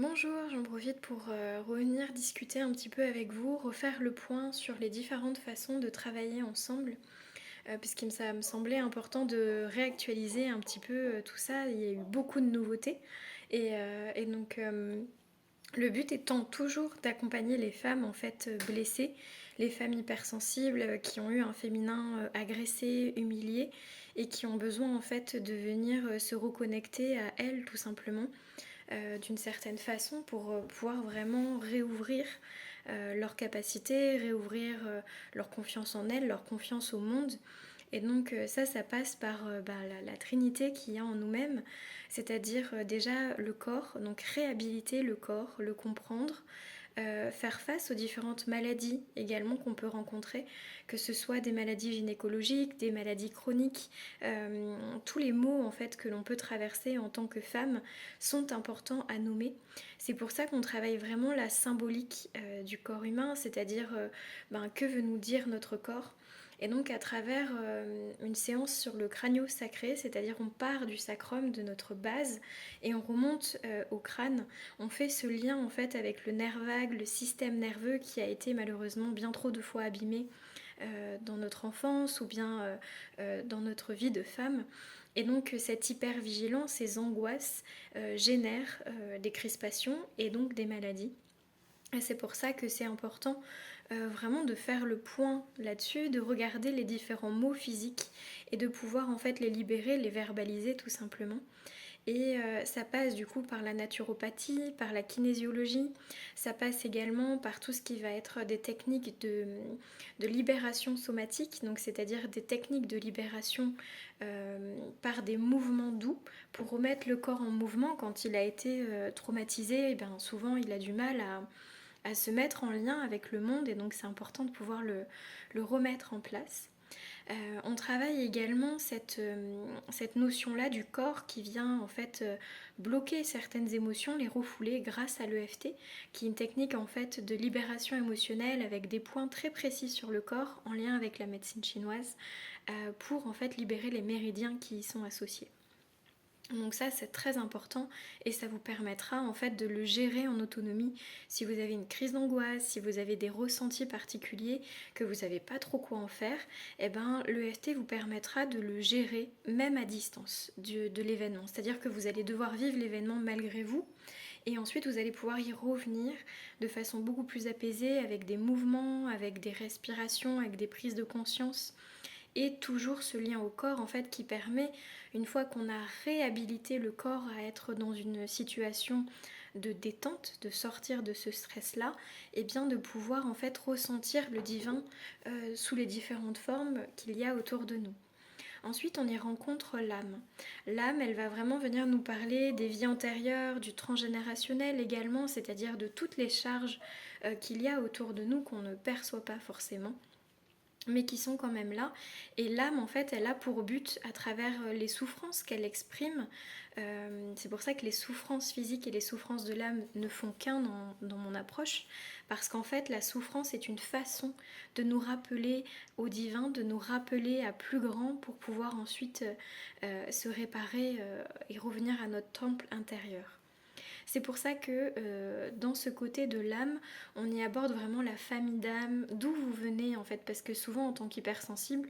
Bonjour, j'en profite pour revenir discuter un petit peu avec vous, refaire le point sur les différentes façons de travailler ensemble, puisqu'il ça me semblait important de réactualiser un petit peu tout ça. Il y a eu beaucoup de nouveautés et donc le but étant toujours d'accompagner les femmes en fait blessées, les femmes hypersensibles qui ont eu un féminin agressé, humilié et qui ont besoin en fait de venir se reconnecter à elles tout simplement d'une certaine façon pour pouvoir vraiment réouvrir leur capacité, réouvrir leur confiance en elles, leur confiance au monde. Et donc ça passe par la trinité qu'il y a en nous-mêmes, c'est-à-dire déjà le corps, donc réhabiliter le corps, le comprendre, faire face aux différentes maladies également qu'on peut rencontrer, que ce soit des maladies gynécologiques, des maladies chroniques, tous les maux en fait que l'on peut traverser en tant que femme sont importants à nommer. C'est pour ça qu'on travaille vraiment la symbolique du corps humain, c'est-à-dire que veut nous dire notre corps. Et donc à travers une séance sur le crânio-sacré, c'est-à-dire on part du sacrum, de notre base, et on remonte au crâne, on fait ce lien en fait avec le nerf vague, le système nerveux qui a été malheureusement bien trop de fois abîmé dans notre enfance ou bien dans notre vie de femme. Et donc cette hypervigilance, ces angoisses génèrent des crispations et donc des maladies. Et c'est pour ça que c'est important vraiment de faire le point là-dessus, de regarder les différents mots physiques et de pouvoir en fait les libérer, les verbaliser tout simplement. Et ça passe du coup par la naturopathie, par la kinésiologie, ça passe également par tout ce qui va être des techniques de libération somatique, donc c'est-à-dire des techniques de libération par des mouvements doux pour remettre le corps en mouvement quand il a été traumatisé. Et bien souvent il a du mal à se mettre en lien avec le monde et donc c'est important de pouvoir le remettre en place. On travaille également cette notion-là du corps qui vient en fait bloquer certaines émotions, les refouler grâce à l'EFT, qui est une technique en fait de libération émotionnelle avec des points très précis sur le corps en lien avec la médecine chinoise pour en fait libérer les méridiens qui y sont associés. Donc ça c'est très important et ça vous permettra en fait de le gérer en autonomie si vous avez une crise d'angoisse, si vous avez des ressentis particuliers, que vous savez pas trop quoi en faire, et ben l'EFT vous permettra de le gérer même à distance de l'événement. C'est-à-dire que vous allez devoir vivre l'événement malgré vous et ensuite vous allez pouvoir y revenir de façon beaucoup plus apaisée avec des mouvements, avec des respirations, avec des prises de conscience et toujours ce lien au corps en fait qui permet, une fois qu'on a réhabilité le corps à être dans une situation de détente, de sortir de ce stress là, et bien de pouvoir en fait ressentir le divin sous les différentes formes qu'il y a autour de nous. Ensuite, on y rencontre l'âme. L'âme, elle va vraiment venir nous parler des vies antérieures, du transgénérationnel également, c'est-à-dire de toutes les charges qu'il y a autour de nous qu'on ne perçoit pas forcément, mais qui sont quand même là. Et l'âme, en fait, elle a pour but, à travers les souffrances qu'elle exprime, c'est pour ça que les souffrances physiques et les souffrances de l'âme ne font qu'un dans mon approche, parce qu'en fait, la souffrance est une façon de nous rappeler au divin, de nous rappeler à plus grand pour pouvoir ensuite se réparer et revenir à notre temple intérieur. C'est pour ça que dans ce côté de l'âme, on y aborde vraiment la famille d'âme, d'où vous venez en fait, parce que souvent en tant qu'hypersensible,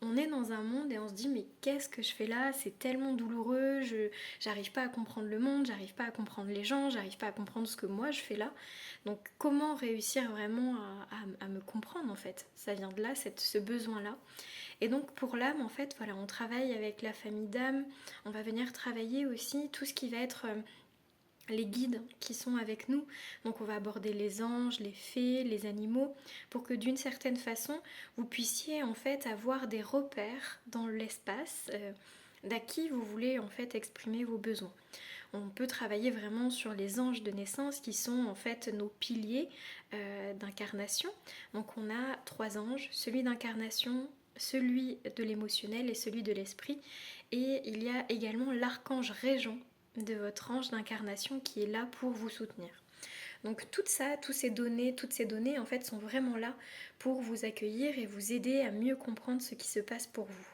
on est dans un monde et on se dit mais qu'est-ce que je fais là? C'est tellement douloureux, j'arrive pas à comprendre le monde, j'arrive pas à comprendre les gens, j'arrive pas à comprendre ce que moi je fais là. Donc comment réussir vraiment à me comprendre en fait? Ça vient de là, ce besoin-là. Et donc pour l'âme en fait, voilà, on travaille avec la famille d'âme, on va venir travailler aussi tout ce qui va être les guides qui sont avec nous. Donc on va aborder les anges, les fées, les animaux, pour que d'une certaine façon, vous puissiez en fait avoir des repères dans l'espace d'à qui vous voulez en fait exprimer vos besoins. On peut travailler vraiment sur les anges de naissance qui sont en fait nos piliers d'incarnation. Donc on a 3 anges, celui d'incarnation, celui de l'émotionnel et celui de l'esprit. Et il y a également l'archange régent de votre ange d'incarnation qui est là pour vous soutenir. Donc tout ça, toutes ces données en fait sont vraiment là pour vous accueillir et vous aider à mieux comprendre ce qui se passe pour vous.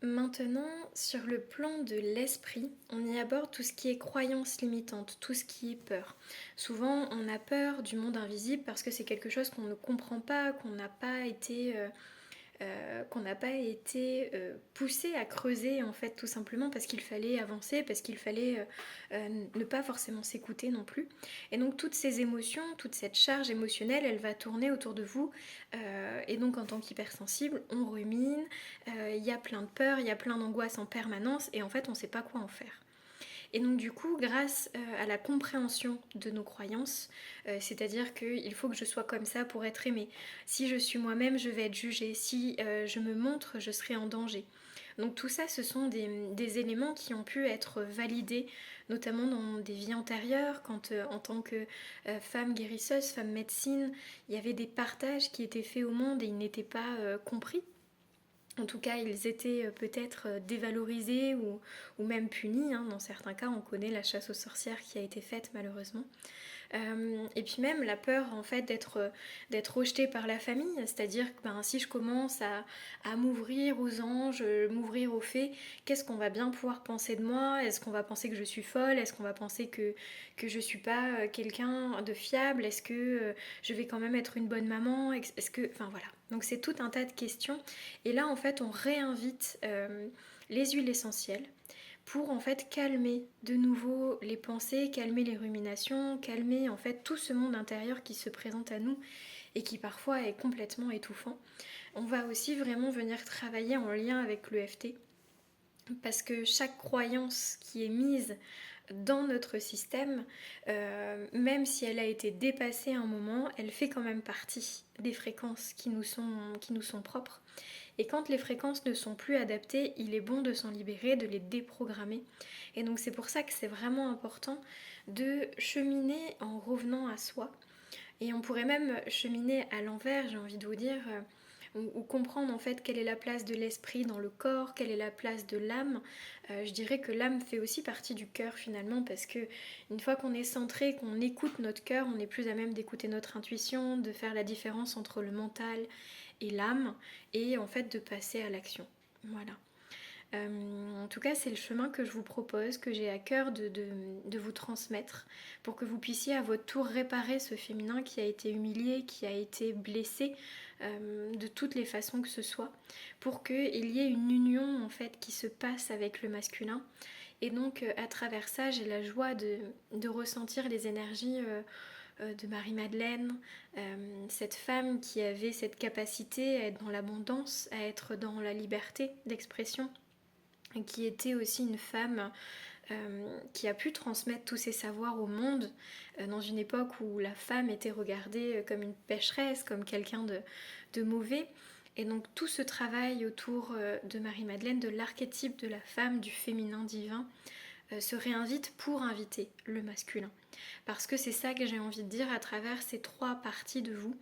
Maintenant, sur le plan de l'esprit, on y aborde tout ce qui est croyance limitante, tout ce qui est peur. Souvent, on a peur du monde invisible parce que c'est quelque chose qu'on ne comprend pas, qu'on n'a pas été poussé à creuser en fait tout simplement parce qu'il fallait avancer, parce qu'il fallait ne pas forcément s'écouter non plus. Et donc toutes ces émotions, toute cette charge émotionnelle, elle va tourner autour de vous. Et donc en tant qu'hypersensible, on rumine, il y a plein de peurs, il y a plein d'angoisses en permanence et en fait on ne sait pas quoi en faire. Et donc du coup, grâce à la compréhension de nos croyances, c'est-à-dire qu'il faut que je sois comme ça pour être aimée. Si je suis moi-même, je vais être jugée. Si je me montre, je serai en danger. Donc tout ça, ce sont des éléments qui ont pu être validés, notamment dans des vies antérieures, quand en tant que femme guérisseuse, femme médecine, il y avait des partages qui étaient faits au monde et ils n'étaient pas compris. En tout cas, ils étaient peut-être dévalorisés ou même punis, hein. Dans certains cas, on connaît la chasse aux sorcières qui a été faite malheureusement. Et puis même la peur en fait d'être rejetée par la famille, c'est-à-dire que ben, si je commence à m'ouvrir aux anges, m'ouvrir aux fées, qu'est-ce qu'on va bien pouvoir penser de moi? Est-ce qu'on va penser que je suis folle? Est-ce qu'on va penser que je suis pas quelqu'un de fiable? Est-ce que je vais quand même être une bonne maman? Est-ce que... Enfin voilà. Donc c'est tout un tas de questions. Et là en fait on réinvite les huiles essentielles pour en fait calmer de nouveau les pensées, calmer les ruminations, calmer en fait tout ce monde intérieur qui se présente à nous et qui parfois est complètement étouffant. On va aussi vraiment venir travailler en lien avec l'EFT parce que chaque croyance qui est mise dans notre système, même si elle a été dépassée à un moment, elle fait quand même partie des fréquences qui nous sont propres. Et quand les fréquences ne sont plus adaptées, il est bon de s'en libérer, de les déprogrammer. Et donc c'est pour ça que c'est vraiment important de cheminer en revenant à soi. Et on pourrait même cheminer à l'envers, j'ai envie de vous dire, ou comprendre en fait quelle est la place de l'esprit dans le corps, quelle est la place de l'âme. Je dirais que l'âme fait aussi partie du cœur finalement, parce que une fois qu'on est centré, qu'on écoute notre cœur, on est plus à même d'écouter notre intuition, de faire la différence entre le mental et l'âme, et en fait de passer à l'action. Voilà. En tout cas, c'est le chemin que je vous propose, que j'ai à cœur de vous transmettre, pour que vous puissiez à votre tour réparer ce féminin qui a été humilié, qui a été blessé de toutes les façons que ce soit, pour qu'il y ait une union en fait qui se passe avec le masculin. Et donc à travers ça, j'ai la joie de ressentir les énergies de Marie-Madeleine, cette femme qui avait cette capacité à être dans l'abondance, à être dans la liberté d'expression, qui était aussi une femme qui a pu transmettre tous ses savoirs au monde dans une époque où la femme était regardée comme une pécheresse, comme quelqu'un de mauvais. Et donc tout ce travail autour de Marie-Madeleine, de l'archétype de la femme, du féminin divin, se réinvite pour inviter le masculin. Parce que c'est ça que j'ai envie de dire à travers ces trois parties de vous.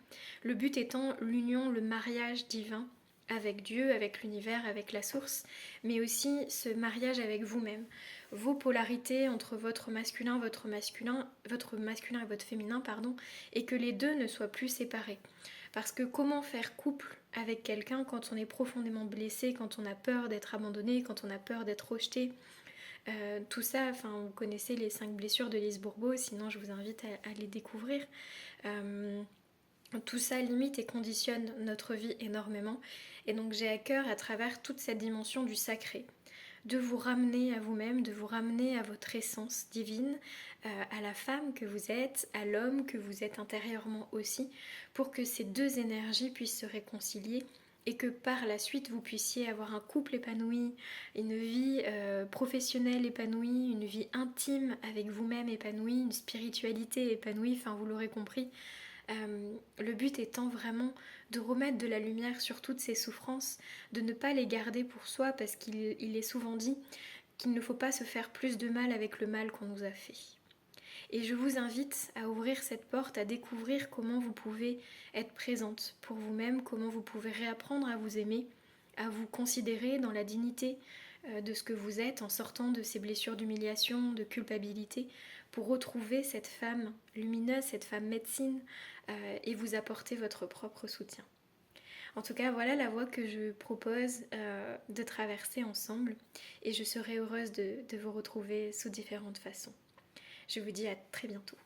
Le but étant l'union, le mariage divin avec Dieu, avec l'univers, avec la source, mais aussi ce mariage avec vous-même. Vos polarités entre votre masculin et votre féminin, pardon, et que les deux ne soient plus séparés. Parce que comment faire couple avec quelqu'un quand on est profondément blessé, quand on a peur d'être abandonné, quand on a peur d'être rejeté, tout ça, enfin, vous connaissez les 5 blessures de Lise Bourbeau, sinon je vous invite à les découvrir. Tout ça limite et conditionne notre vie énormément. Et donc j'ai à cœur, à travers toute cette dimension du sacré, de vous ramener à vous-même, de vous ramener à votre essence divine, à la femme que vous êtes, à l'homme que vous êtes intérieurement aussi, pour que ces deux énergies puissent se réconcilier et que par la suite vous puissiez avoir un couple épanoui, une vie professionnelle épanouie, une vie intime avec vous-même épanouie, une spiritualité épanouie, enfin vous l'aurez compris. Le but étant vraiment de remettre de la lumière sur toutes ces souffrances, de ne pas les garder pour soi parce qu'il est souvent dit qu'il ne faut pas se faire plus de mal avec le mal qu'on nous a fait. Et je vous invite à ouvrir cette porte, à découvrir comment vous pouvez être présente pour vous-même, comment vous pouvez réapprendre à vous aimer, à vous considérer dans la dignité de ce que vous êtes en sortant de ces blessures d'humiliation, de culpabilité, pour retrouver cette femme lumineuse, cette femme médecine et vous apporter votre propre soutien. En tout cas, voilà la voie que je propose de traverser ensemble et je serai heureuse de vous retrouver sous différentes façons. Je vous dis à très bientôt.